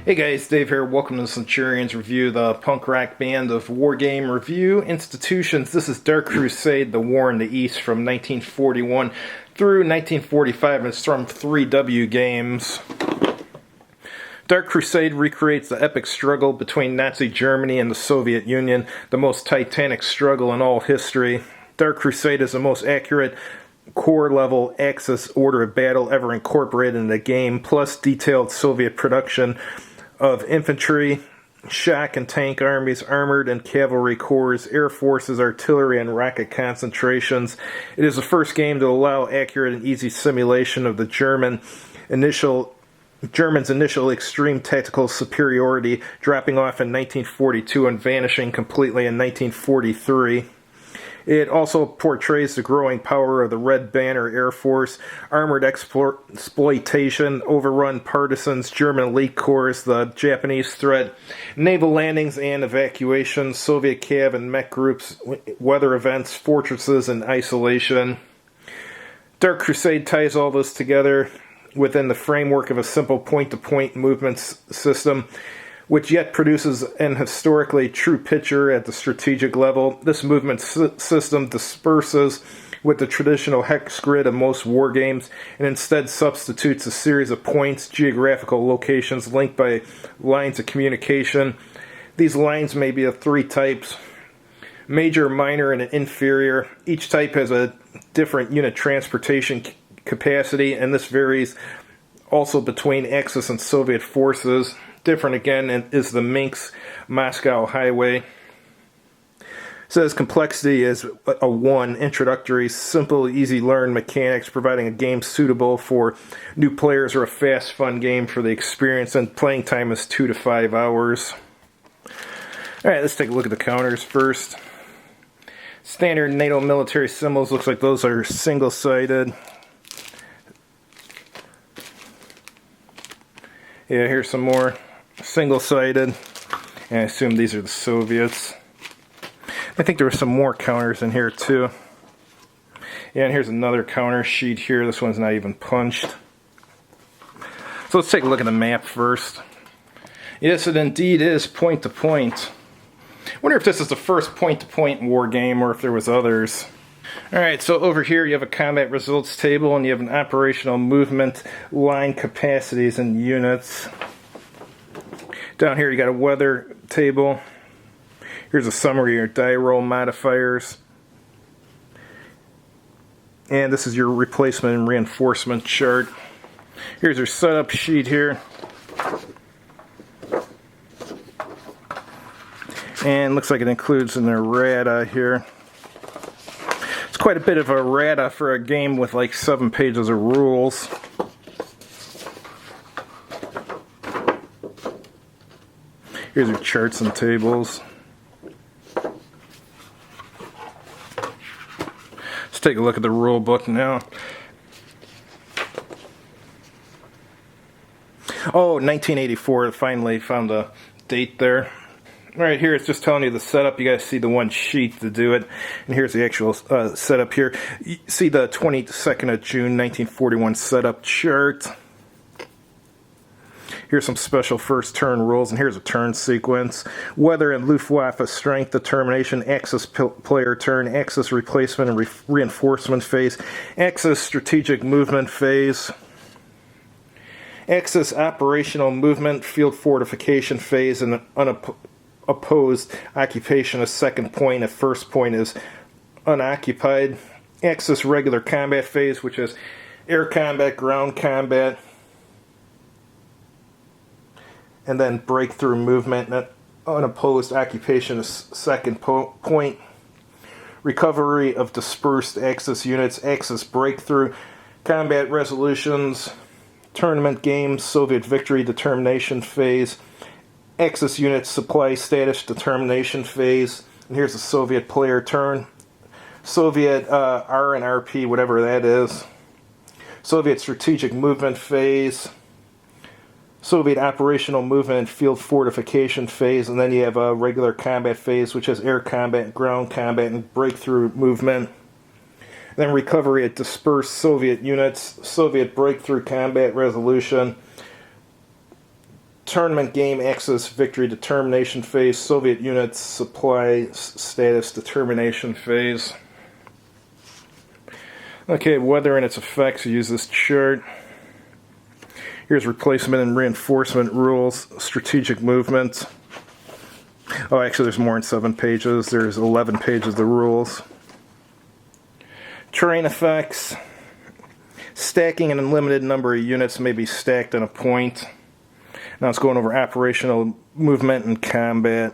Hey guys, Dave here. Welcome to Centurion's review, the punk rock band of wargame review institutions. This is Dark Crusade, the War in the East from 1941 through 1945. It's from 3W Games. Dark Crusade recreates the epic struggle between Nazi Germany and the Soviet Union, the most titanic struggle in all history. Dark Crusade is the most accurate core-level Axis order of battle ever incorporated in the game, plus detailed Soviet production of infantry, shock and tank armies, armored and cavalry corps, air forces, artillery, and rocket concentrations. It is the first game to allow accurate and easy simulation of the Germans' initial extreme tactical superiority, dropping off in 1942 and vanishing completely in 1943. It also portrays the growing power of the Red Banner Air Force, armored exploitation, overrun partisans, German elite corps, the Japanese threat, naval landings and evacuations, Soviet cav and mech groups, weather events, fortresses, and isolation. Dark Crusade ties all this together within the framework of a simple point-to-point movement system, which yet produces an historically true picture at the strategic level. This movement system disperses with the traditional hex grid of most wargames and instead substitutes a series of points, geographical locations linked by lines of communication. These lines may be of three types: major, minor, and inferior. Each type has a different unit transportation capacity, and this varies also between Axis and Soviet forces. Different again is the Minsk-Moscow highway. It says complexity is a 1, introductory, simple, easy-learned mechanics, providing a game suitable for new players or a fast, fun game for the experience, and playing time is 2 to 5 hours. Alright, let's take a look at the counters first. Standard NATO military symbols, looks like those are single-sided. Yeah, here's some more single-sided, and I assume these are the Soviets. I think there were some more counters in here too. Yeah, and here's another counter sheet here. This one's not even punched. So let's take a look at the map first. Yes, it indeed is point-to-point. I wonder if this is the first point-to-point war game or if there was others. Alright, so over here you have a combat results table and you have an operational movement line capacities and units. Down here you got a weather table. Here's a summary of your die roll modifiers. And this is your replacement and reinforcement chart. Here's your setup sheet here. And looks like it includes an errata here. It's quite a bit of errata for a game with like 7 pages of rules. Here's your charts and tables. Let's take a look at the rule book now. Oh, 1984, I finally found a date there. Right here, it's just telling you the setup. You guys see the one sheet to do it. And here's the actual setup here. You see the 22nd of June, 1941 setup chart. Here's some special first turn rules, and here's a turn sequence. Weather and Luftwaffe strength determination, Axis player turn, Axis replacement and reinforcement phase, Axis strategic movement phase, Axis operational movement, field fortification phase, and unopposed occupation. A second point, a first point is unoccupied. Axis regular combat phase, which is air combat, ground combat, and then breakthrough movement, and unopposed occupation is second point. Recovery of dispersed Axis units, Axis breakthrough, combat resolutions, tournament games, Soviet victory determination phase, Axis units supply status determination phase, and here's a Soviet player turn, Soviet R and RP, whatever that is, Soviet strategic movement phase, Soviet operational movement and field fortification phase, and then you have a regular combat phase, which has air combat, ground combat, and breakthrough movement. Then recovery at dispersed Soviet units, Soviet breakthrough combat resolution, tournament game access victory determination phase, Soviet units supply status determination phase. Okay, weather and its effects, use this chart. Here's replacement and reinforcement rules, strategic movement. Oh, actually there's more than 7 pages. There's 11 pages of the rules. Terrain effects. Stacking an unlimited number of units may be stacked on a point. Now it's going over operational movement and combat.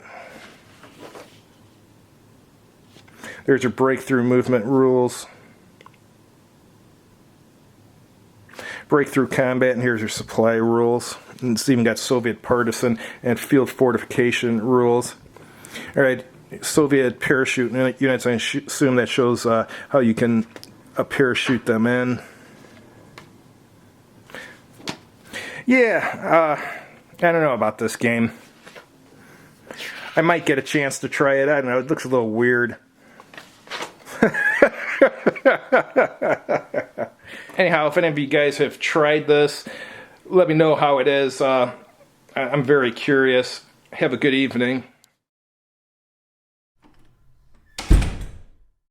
There's your breakthrough movement rules. Breakthrough combat, and here's your supply rules. And it's even got Soviet partisan and field fortification rules. Alright, Soviet parachute units, I assume that shows how you can parachute them in. Yeah, I don't know about this game. I might get a chance to try it. I don't know, it looks a little weird. Anyhow, if any of you guys have tried this, let me know how it is. I'm very curious. Have a good evening.